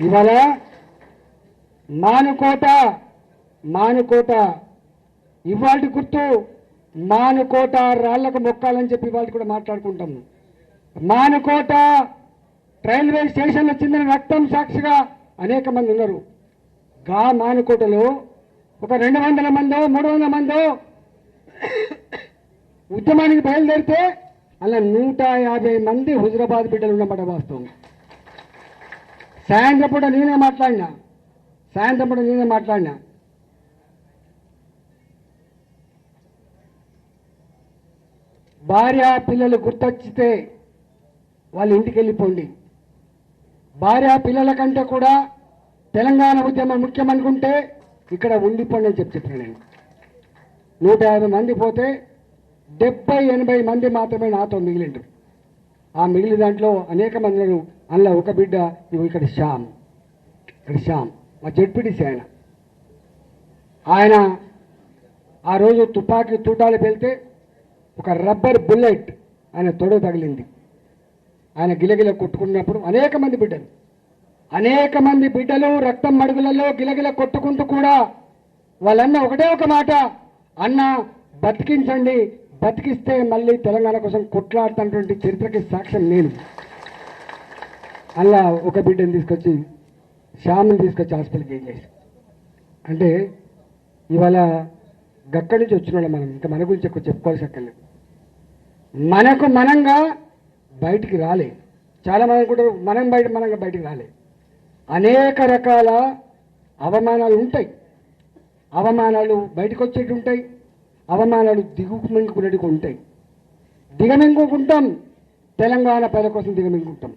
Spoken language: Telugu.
ఇవాళ మానుకోట మానుకోట ఇవాళ గుర్తు మానుకోట రాళ్లకు మొక్కాలని చెప్పి ఇవాళ కూడా మాట్లాడుకుంటాం. మానుకోట రైల్వే స్టేషన్లో చెందిన రక్తం సాక్షిగా అనేక మంది ఉన్నారు. గా మానుకోటలో ఒక 200 మందో 300 మందో ఉద్యమానికి బయలుదేరితే అలా 150 మంది హుజరాబాద్ బిడ్డలు ఉన్నమాట వాస్తవం. సాయంత్రం పూట నేనే మాట్లాడినా భార్య పిల్లలు గుర్తొచ్చితే వాళ్ళ ఇంటికి వెళ్ళిపోండి. భార్య పిల్లల కంటే కూడా తెలంగాణ ఉద్యమం ముఖ్యం అనుకుంటే ఇక్కడ ఉండిపోండి అని చెప్పాను నేను. 150 మంది పోతే 70-80 మంది మాత్రమే నాతో మిగిలిండ్రు. ఆ మిగిలిన దాంట్లో అనేక మంది అందులో ఒక బిడ్డ ఇక్కడ శ్యామ్ మా జడ్పీటీసీ ఆయన ఆ రోజు తుపాకీ తూటాలు వెళ్తే ఒక రబ్బర్ బుల్లెట్ ఆయన తొడవ తగిలింది. ఆయన గిలగిల కొట్టుకున్నప్పుడు అనేక మంది బిడ్డలు రక్తం మడుగులలో గిలగిల కొట్టుకుంటూ కూడా వాళ్ళన్న ఒకటే ఒక మాట, అన్న బతికించండి, బతికిస్తే మళ్ళీ తెలంగాణ కోసం కొట్లాడుతున్నటువంటి చరిత్రకి సాక్ష్యం నేను. అలా ఒక బిడ్డను తీసుకొచ్చి శ్యామ్ని తీసుకొచ్చి హాస్పిటల్కి ఏం చేసి అంటే ఇవాళ గక్కడి నుంచి వచ్చిన వాళ్ళు మనం ఇంకా మన గురించి ఎక్కువ చెప్పుకోవాల్సి అక్కర్లేదు. మనకు మనంగా బయటికి రాలే. చాలామంది కూడా మనంగా బయటికి రాలే. అనేక రకాల అవమానాలు ఉంటాయి. అవమానాలు బయటకు వచ్చేటి ఉంటాయి, అవమానాలు దిగుమింగుకునేటివి ఉంటాయి. దిగమింగుకుంటాం, తెలంగాణ ప్రజల కోసం దిగమింగుకుంటాం.